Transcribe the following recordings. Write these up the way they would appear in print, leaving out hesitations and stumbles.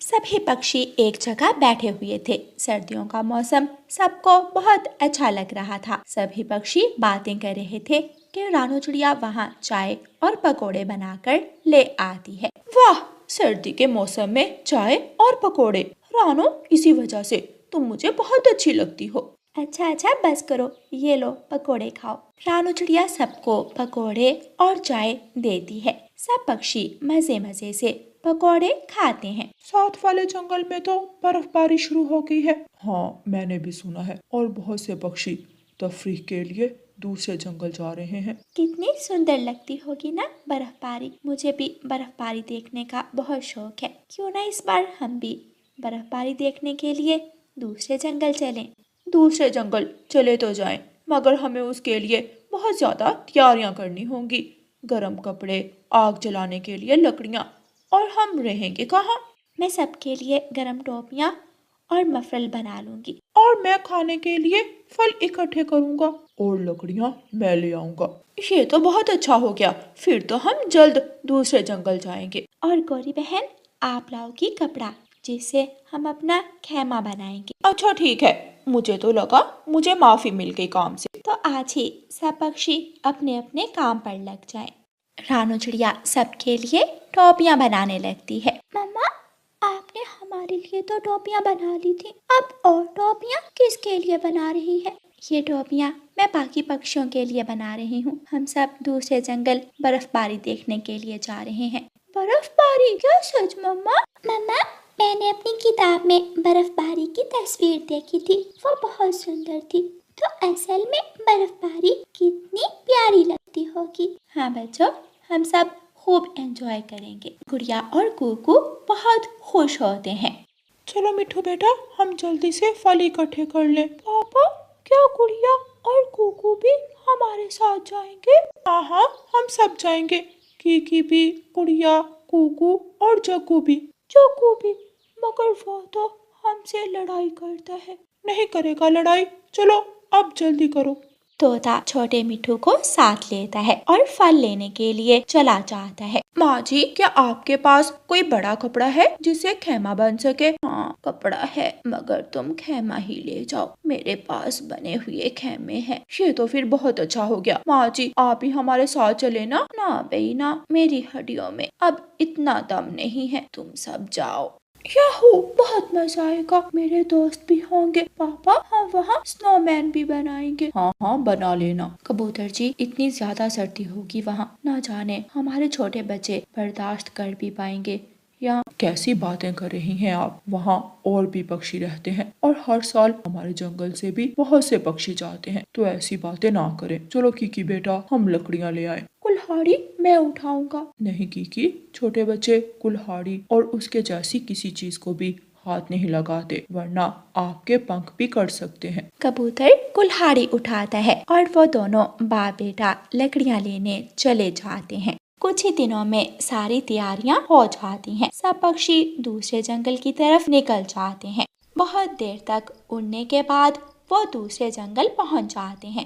सभी पक्षी एक जगह बैठे हुए थे। सर्दियों का मौसम सबको बहुत अच्छा लग रहा था। सभी पक्षी बातें कर रहे थे कि रानू चिड़िया वहाँ चाय और पकोड़े बनाकर ले आती है। वाह, सर्दी के मौसम में चाय और पकोड़े। रानू, इसी वजह से तुम मुझे बहुत अच्छी लगती हो। अच्छा बस करो, ये लो पकोड़े खाओ। रानू चिड़िया सबको पकोड़े और चाय देती है। सब पक्षी मजे मजे से पकोड़े खाते हैं। साथ वाले जंगल में तो बर्फबारी शुरू हो गई है। हाँ, मैंने भी सुना है। और बहुत से पक्षी तफरीह के लिए दूसरे जंगल जा रहे हैं। कितनी सुंदर लगती होगी ना बर्फबारी। मुझे भी बर्फबारी देखने का बहुत शौक है। क्यों ना इस बार हम भी बर्फबारी देखने के लिए दूसरे जंगल चलें। दूसरे जंगल चले तो जाएं, मगर हमें उसके लिए बहुत ज्यादा तैयारियां करनी होंगी। गर्म कपड़े, आग जलाने के लिए लकड़ियां, और हम रहेंगे कहाँ? मैं सबके लिए गर्म टोपियाँ और मफरल बना लूंगी। और मैं खाने के लिए फल इकट्ठे करूंगा और लकड़ियां मैं ले आऊंगा। ये तो बहुत अच्छा हो गया। फिर तो हम जल्द दूसरे जंगल जाएंगे। और गौरी बहन, आप लाओगी कपड़ा जिससे हम अपना खैमा बनाएंगे। अच्छा ठीक है, मुझे तो लगा मुझे माफी मिल गई काम से। तो आज ही सब पक्षी अपने अपने काम पर लग जाएं। रानू चिड़िया सबके लिए टोपियाँ बनाने लगती है। मम्मा, आपने हमारे लिए तो टोपियाँ बना ली थी, अब और टोपियाँ किसके लिए बना रही है? ये टोपियाँ मैं बाकी पक्षियों के लिए बना रही हूँ। हम सब दूसरे जंगल बर्फबारी देखने के लिए जा रहे हैं। बर्फबारी? क्या सच मम्मा? मम्मा, मैंने अपनी किताब में बर्फबारी की तस्वीर देखी थी, वो बहुत सुंदर थी। तो असल में बर्फबारी कितनी प्यारी लगती होगी। हाँ बच्चों, हम सब खूब एंजॉय करेंगे। गुड़िया और कुकू बहुत खुश होते हैं। चलो मिठू बेटा, हम जल्दी से फल इकट्ठे कर लें। पापा, क्या गुड़िया और कुकू भी हमारे साथ जाएंगे? हाँ, हम सब जाएंगे। कीकी भी, गुड़िया, कुकू और जग्गू भी। जग्गू भी? मगर वो तो हमसे लड़ाई करता है। नहीं करेगा लड़ाई। चलो अब जल्दी करो। तोता छोटे मिठू को साथ लेता है और फल लेने के लिए चला जाता है। माँ जी, क्या आपके पास कोई बड़ा कपड़ा है जिससे खैमा बन सके? हाँ, कपड़ा है, मगर तुम खैमा ही ले जाओ, मेरे पास बने हुए खैमे हैं। ये तो फिर बहुत अच्छा हो गया। माँ जी, आप ही हमारे साथ चले ना। ना बेई ना, मेरी हड्डियों में अब इतना दम नहीं है, तुम सब जाओ। याहू, बहुत मजा आएगा, मेरे दोस्त भी होंगे। पापा, हम वहाँ स्नोमैन भी बनाएंगे। हाँ, बना लेना। कबूतर जी, इतनी ज्यादा सर्दी होगी वहाँ, ना जाने हमारे छोटे बच्चे बर्दाश्त कर भी पाएंगे या। कैसी बातें कर रही हैं आप? वहाँ और भी पक्षी रहते हैं और हर साल हमारे जंगल से भी बहुत से पक्षी जाते हैं, तो ऐसी बातें ना करें। चलो कीकी बेटा, हम लकड़ियाँ ले आए। कुल्हाड़ी मैं उठाऊंगा। नहीं कीकी, छोटे बच्चे कुल्हाड़ी और उसके जैसी किसी चीज को भी हाथ नहीं लगाते, वरना आपके पंख भी कट सकते हैं। कबूतर कुल्हाड़ी उठाता है और वो दोनों बाप बेटा लकड़ियाँ लेने चले जाते हैं। कुछ ही दिनों में सारी तैयारियां हो जाती हैं। सब पक्षी दूसरे जंगल की तरफ निकल जाते हैं। बहुत देर तक उड़ने के बाद वो दूसरे जंगल पहुंच जाते हैं।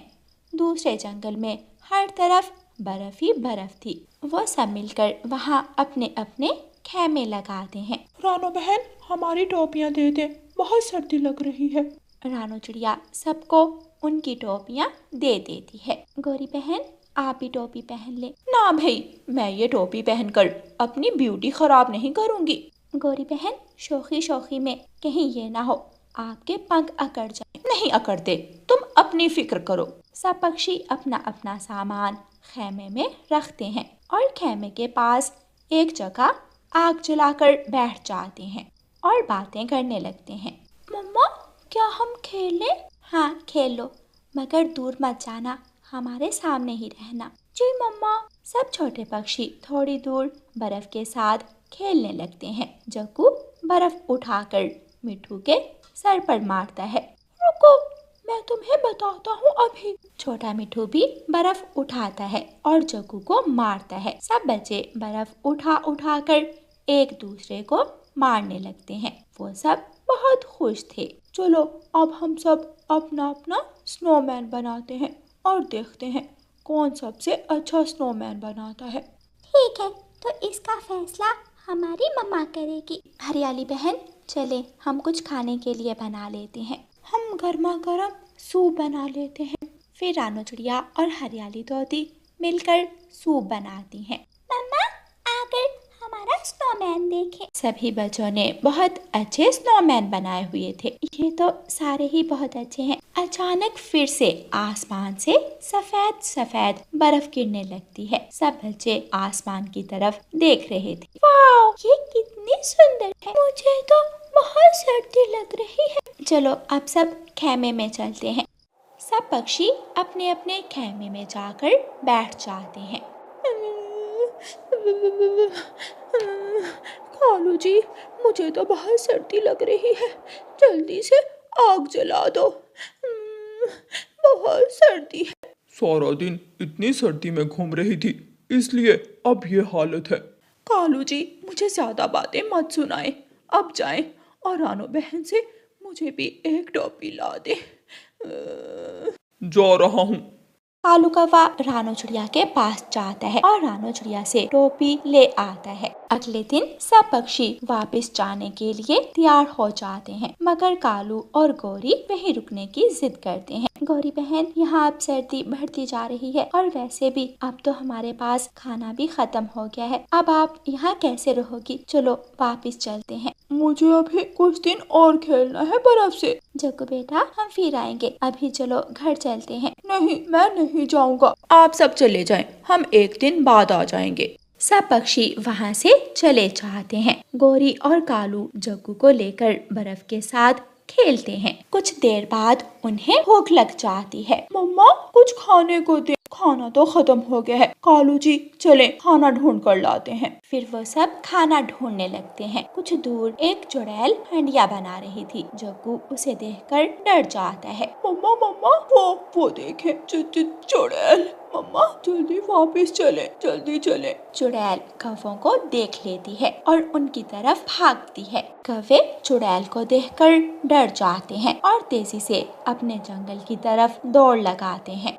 दूसरे जंगल में हर तरफ बर्फ ही बर्फ थी। वो सब मिलकर वहाँ अपने अपने खैमे लगाते हैं। रानो बहन, हमारी टोपियाँ दे दे, बहुत सर्दी लग रही है। रानू चिड़िया सबको उनकी टोपियाँ दे देती है। गौरी बहन, आप भी टोपी पहन ले। ना भाई, मैं ये टोपी पहनकर अपनी ब्यूटी खराब नहीं करूँगी। गौरी बहन, शौकी शौकी में कहीं ये ना हो आपके पंख अकड़ जाए। नहीं अकड़ते, तुम अपनी फिक्र करो। सब पक्षी अपना अपना सामान खैमे में रखते हैं और खैमे के पास एक जगह आग जलाकर बैठ जाते हैं और बातें करने लगते हैं। मम्मा, क्या हम खेलें? हाँ, खेल लो, मगर दूर मत जाना, हमारे सामने ही रहना। जी मम्मा। सब छोटे पक्षी थोड़ी दूर बर्फ के साथ खेलने लगते हैं। जग्गू बर्फ उठाकर मिठू के सर पर मारता है। रुको, मैं तुम्हें बताता हूँ अभी। छोटा मिठू भी बर्फ उठाता है और जग्गू को मारता है। सब बच्चे बर्फ उठा उठा कर एक दूसरे को मारने लगते हैं। वो सब बहुत खुश थे। चलो अब हम सब अपना अपना स्नोमैन बनाते हैं और देखते हैं कौन सबसे अच्छा स्नोमैन बनाता है। ठीक है, तो इसका फैसला हमारी मम्मा करेगी। हरियाली बहन, चले हम कुछ खाने के लिए बना लेते हैं। हम गर्मा गर्म सूप बना लेते हैं। फिर रानू चिड़िया और हरियाली तोती मिलकर सूप बनाती हैं। मम्मा, आकर हमारा स्नोमैन देखें। सभी बच्चों ने बहुत अच्छे स्नोमैन बनाए हुए थे। ये तो सारे ही बहुत अच्छे हैं। अचानक फिर से आसमान से सफेद सफेद बर्फ गिरने लगती है। सब बच्चे आसमान की तरफ देख रहे थे। वाह, ये कितनी सुंदर है। मुझे तो बहुत सर्दी लग रही है। चलो अब सब खेमे में चलते हैं। सब पक्षी अपने अपने खेमे में जाकर बैठ जाते हैं। कालू जी, मुझे तो बहुत सर्दी लग रही है, जल्दी से आग जला दो। बहुत सर्दी है। सारा दिन इतनी सर्दी में घूम रही थी, इसलिए अब ये हालत है। कालू जी, मुझे ज्यादा बातें मत सुनाए, अब जाएं और रानू बहन से मुझे भी एक टोपी ला दे। जा रहा हूँ। कालू कौवा रानू चिड़िया के पास जाता है और रानू चिड़िया से टोपी ले आता है। अगले दिन सब पक्षी वापस जाने के लिए तैयार हो जाते हैं, मगर कालू और गौरी वहीं रुकने की जिद करते हैं। गौरी बहन, यहाँ अब सर्दी बढ़ती जा रही है और वैसे भी अब तो हमारे पास खाना भी खत्म हो गया है। अब आप यहाँ कैसे रहोगी? चलो वापस चलते हैं। मुझे अभी कुछ दिन और खेलना है बर्फ से। जग्गू बेटा, हम फिर आएंगे, अभी चलो घर चलते हैं। नहीं, मैं नहीं जाऊंगा। आप सब चले जाएं, हम एक दिन बाद आ जाएंगे। सब पक्षी वहाँ से चले जाते हैं। गौरी और कालू जग्गू को लेकर बर्फ के साथ खेलते हैं। कुछ देर बाद उन्हें भूख लग जाती है। मम्मा, कुछ खाने को दे, खाना तो खत्म हो गया है। कालू जी, चले खाना ढूंढ कर लाते हैं। फिर वो सब खाना ढूंढने लगते हैं। कुछ दूर एक चुड़ैल हंडिया बना रही थी। जग्गू उसे देखकर डर जाता है। मम्मा मम्मा, वो देखे चुड़ैल। मम्मा, जल्दी वापस चले, जल्दी चले। चुड़ैल कौवों को देख लेती है और उनकी तरफ भागती है। कौवे चुड़ैल को देखकर डर जाते हैं और तेजी से अपने जंगल की तरफ दौड़ लगाते हैं।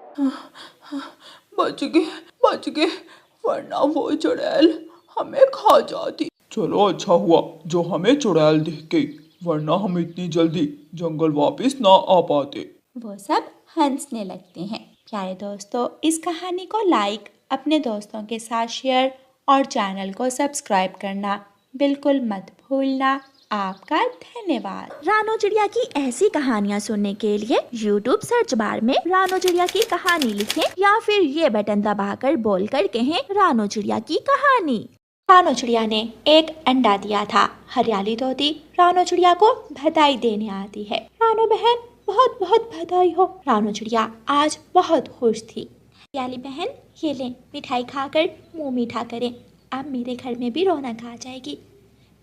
बच गए, वरना वो चुड़ैल हमें खा जाती। चलो अच्छा हुआ जो हमें चुड़ैल दिख गई, वरना हम इतनी जल्दी जंगल वापस ना आ पाते। वो सब हंसने लगते हैं। प्यारे दोस्तों, इस कहानी को लाइक, अपने दोस्तों के साथ शेयर और चैनल को सब्सक्राइब करना बिल्कुल मत भूलना। आपका धन्यवाद। रानू चिड़िया की ऐसी कहानियाँ सुनने के लिए YouTube सर्च बार में रानू चिड़िया की कहानी लिखें या फिर ये बटन दबाकर बोलकर कहें रानू चिड़िया की कहानी। रानू चिड़िया ने एक अंडा दिया था। हरियाली तोती रानू चिड़िया को बधाई देने आती है। रानू बहन, बहुत बहुत बधाई हो। रानू चिड़िया आज बहुत खुश थी। हरियाली बहन, ये लें, मिठाई खाकर मुंह मीठा करें, अब मेरे घर में भी रौनक आ जाएगी।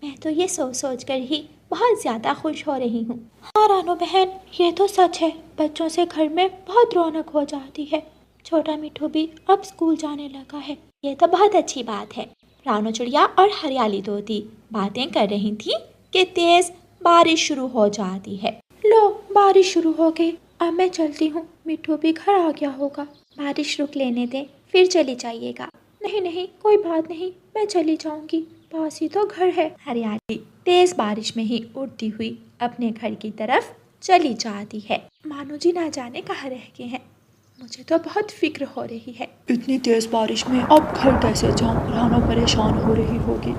मैं तो ये सोच कर ही बहुत ज़्यादा खुश हो रही हूँ। हाँ रानू बहन, ये तो सच है, बच्चों से घर में बहुत रौनक हो जाती है। छोटा मिठू भी अब स्कूल जाने लगा है, ये तो बहुत अच्छी बात है। रानू चिड़िया और हरियाली तोती बातें कर रही थी कि तेज बारिश शुरू हो जाती है। लो, बारिश शुरू हो गई, अब मैं चलती हूँ, मिठू भी घर आ गया होगा। बारिश रुक लेने दे, फिर चली जाइएगा। नहीं, कोई बात नहीं, मैं चली जाऊंगी, पास ही तो घर है। हरियाली तेज बारिश में ही उड़ती हुई अपने घर की तरफ चली जाती है। मानो जी ना जाने कहाँ रह गए हैं, मुझे तो बहुत फिक्र हो रही है। इतनी तेज बारिश में अब घर कैसे जाऊं? रानू परेशान हो रही होगी।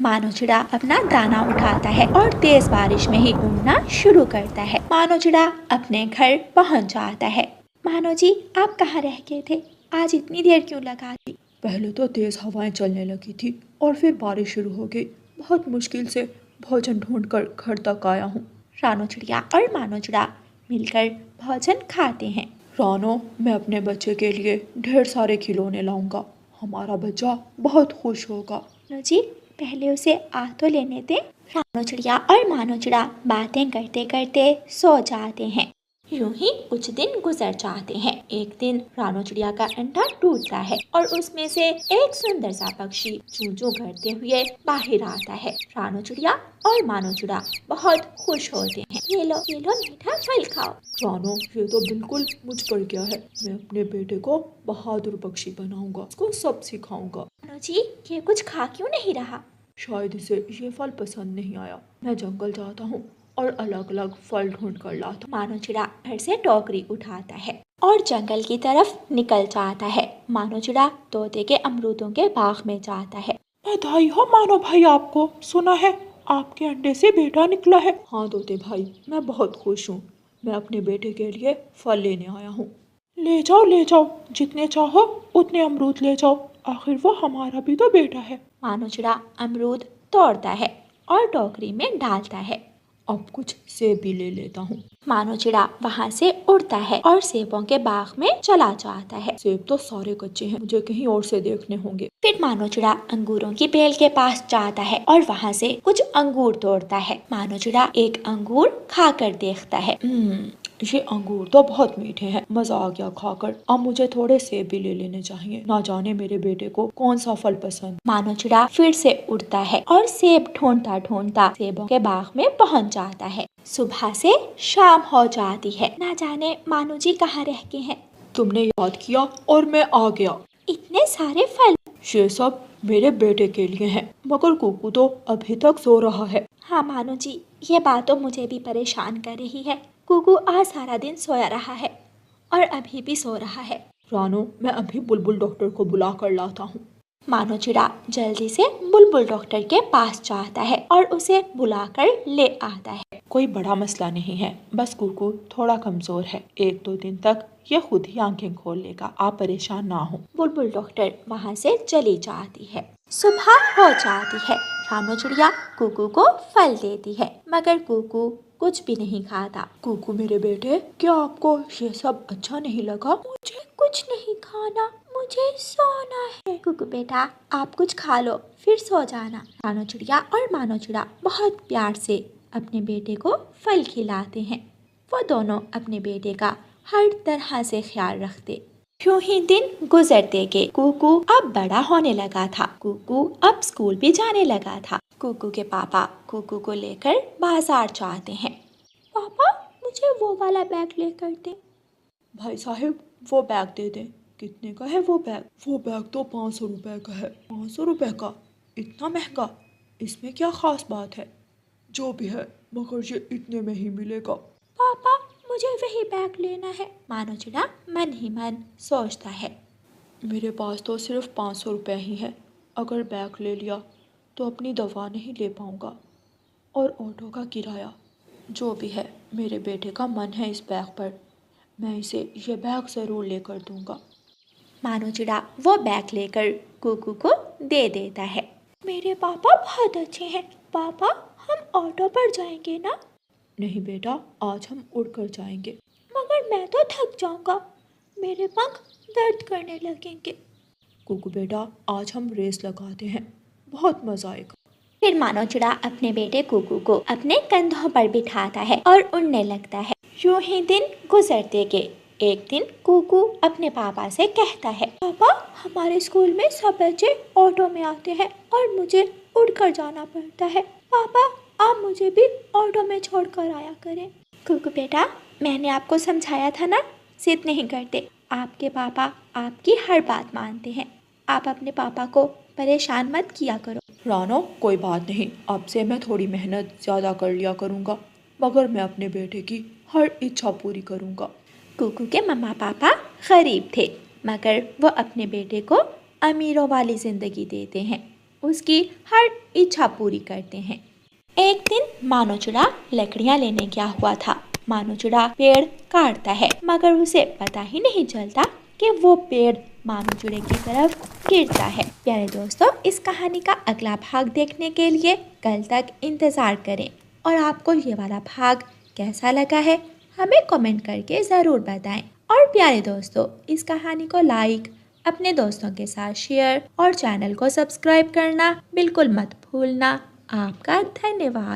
मानो चिड़ा अपना दाना उठाता है और तेज बारिश में ही उड़ना शुरू करता है। मानो चिड़ा अपने घर पहुंच जाता है। मानो जी, आप कहाँ रह गए थे? आज इतनी देर क्यों लगा दी? पहले तो तेज हवाएं चलने लगी थी और फिर बारिश शुरू हो गई। बहुत मुश्किल से भोजन ढूंढकर घर तक आया हूँ। रानू चिड़िया और मानो चिड़ा मिलकर भोजन खाते हैं। रानो, मैं अपने बच्चे के लिए ढेर सारे खिलौने लाऊंगा, हमारा बच्चा बहुत खुश होगा। मानो जी, पहले उसे आ तो लेने दे। रानू चिड़िया और मानो चिड़ा बातें करते करते सो जाते हैं। यूं ही कुछ दिन गुजर जाते हैं। एक दिन रानू चिड़िया का अंडा टूटता है और उसमें से एक सुंदर सा पक्षी चूं चूं करते हुए बाहर आता है। रानू चिड़िया और मानो चिड़ा बहुत खुश होते हैं। ये लो मीठा फल खाओ। रानो, ये तो बिल्कुल मुझ पर गया है, मैं अपने बेटे को बहादुर पक्षी बनाऊंगा, उसको सब सिखाऊंगा। मानो जी, ये कुछ खा क्यों नहीं रहा? शायद इसे ये फल पसंद नहीं आया। मैं जंगल जाता हूँ और अलग अलग फल ढूंढ कर लाता। मानो चिड़ा घर से टोकरी उठाता है और जंगल की तरफ निकल जाता है। मानो चिड़ा तोते के अमरूदों के बाग में जाता है। बधाई हो मानो भाई आपको, सुना है आपके अंडे से बेटा निकला है। हाँ तोते भाई, मैं बहुत खुश हूँ। मैं अपने बेटे के लिए फल लेने आया हूँ। ले जाओ, जितने चाहो उतने अमरूद ले जाओ, आखिर वो हमारा भी तो बेटा है। मानो चिड़ा अमरूद तोड़ता है और टोकरी में डालता है। अब कुछ सेब भी ले लेता हूँ। मानो चिड़ा वहाँ से उड़ता है और सेबों के बाग में चला जाता है। सेब तो सारे कच्चे हैं, मुझे कहीं और से देखने होंगे। फिर मानो चिड़ा अंगूरों की बेल के पास जाता है और वहाँ से कुछ अंगूर तोड़ता है। मानो चिड़ा एक अंगूर खाकर देखता है। ये अंगूर तो बहुत मीठे हैं, मजा आ गया खाकर। अब मुझे थोड़े सेब भी ले लेने चाहिए, ना जाने मेरे बेटे को कौन सा फल पसंद। मानो चिड़ा फिर से उड़ता है और सेब ढूंढता ढूंढता सेबों के बाग में पहुंच जाता है। सुबह से शाम हो जाती है, ना जाने मानो जी कहाँ रह गए हैं। तुमने याद किया और मैं आ गया। इतने सारे फल। ये सब मेरे बेटे के लिए हैं, मगर कुकू तो अभी तक सो रहा है। हाँ मानो जी, ये बात तो मुझे भी परेशान कर रही है। कुकू आज सारा दिन सोया रहा है और अभी भी सो रहा है। रानो, मैं अभी बुलबुल डॉक्टर को बुला कर लाता हूँ। मानो चिड़ा जल्दी से बुलबुल डॉक्टर के पास जाता है और उसे बुलाकर ले आता है। कोई बड़ा मसला नहीं है, बस कुकू थोड़ा कमजोर है, 1-2 दिन तक ये खुद ही आंखें खोल लेगा, आप परेशान ना हो। बुलबुल डॉक्टर वहाँ से चली जाती है। सुबह हो जाती है। रानो चिड़िया कुकू को फल देती है, मगर कुकू कुछ भी नहीं खाता। कुकू मेरे बेटे, क्या आपको ये सब अच्छा नहीं लगा? मुझे कुछ नहीं खाना, मुझे सोना है। कुकू बेटा, आप कुछ खा लो फिर सो जाना। रानो चिड़िया और मानो चिड़ा बहुत प्यार से अपने बेटे को फल खिलाते हैं। वो दोनों अपने बेटे का हर तरह से ख्याल रखते। यूं ही दिन गुजरते गए। कुकू अब बड़ा होने लगा था। कुकू अब स्कूल भी जाने लगा था। कुकू के पापा कुकू को लेकर बाजार जाते हैं। पापा, मुझे वो वाला बैग लेकर दे। भाई साहब, वो बैग दे दें। कितने का है वो बैग? वो बैग तो 500 रुपए का है। 500 रुपए का? इतना महंगा? इसमें क्या खास बात है? जो भी है, मगर ये इतने में ही मिलेगा। पापा, मुझे वही बैग लेना है। मानो चिड़ा मन ही मन सोचता है, मेरे पास तो सिर्फ 500 रुपए ही है। अगर बैग ले लिया तो अपनी दवा नहीं ले पाऊंगा और ऑटो का किराया। जो भी है, मेरे बेटे का मन है इस बैग पर, मैं इसे ये बैग ज़रूर लेकर दूंगा। मानो चिड़ा वो बैग लेकर कुकू को दे देता है। मेरे पापा बहुत अच्छे हैं। पापा, हम ऑटो पर जाएंगे ना? नहीं बेटा, आज हम उड़कर जाएंगे। मगर मैं तो थक जाऊंगा, मेरे पंख दर्द करने लगेंगे। कुकू बेटा, आज हम रेस लगाते हैं, बहुत मजा आएगा। फिर मानो चिड़ा अपने बेटे कुकू को अपने कंधों पर बिठाता है और उड़ने लगता है। यूं ही दिन गुजरते गए। एक दिन कुकू अपने पापा से कहता है, पापा, हमारे स्कूल में सब बच्चे ऑटो में आते हैं और मुझे उड़कर जाना पड़ता है। पापा, आप मुझे भी ऑटो में छोड़कर आया करें। कुकू बेटा, मैंने आपको समझाया था ना, जिद नहीं करते। आपके पापा आपकी हर बात मानते हैं। आप अपने पापा को परेशान मत किया करो। रानो, कोई बात नहीं, अब से मैं थोड़ी मेहनत ज़्यादा कर लिया करूँगा, मगर मैं अपने बेटे की हर इच्छा पूरी करूँगा। कुकू के मम्मा पापा गरीब थे, मगर वो अपने बेटे को अमीरों वाली ज़िंदगी देते हैं, उसकी हर इच्छा पूरी करते हैं। एक दिन मानो चिड़ा लकड़ियाँ लेने गया हुआ था। मानो चिड़ा पेड़ काटता है, मगर उसे पता ही नहीं चलता कि वो पेड़ मानो चिड़े की तरफ गिरता है। प्यारे दोस्तों, इस कहानी का अगला भाग देखने के लिए कल तक इंतज़ार करें और आपको ये वाला भाग कैसा लगा है हमें कमेंट करके ज़रूर बताएं। और प्यारे दोस्तों, इस कहानी को लाइक, अपने दोस्तों के साथ शेयर और चैनल को सब्सक्राइब करना बिल्कुल मत भूलना। आपका धन्यवाद।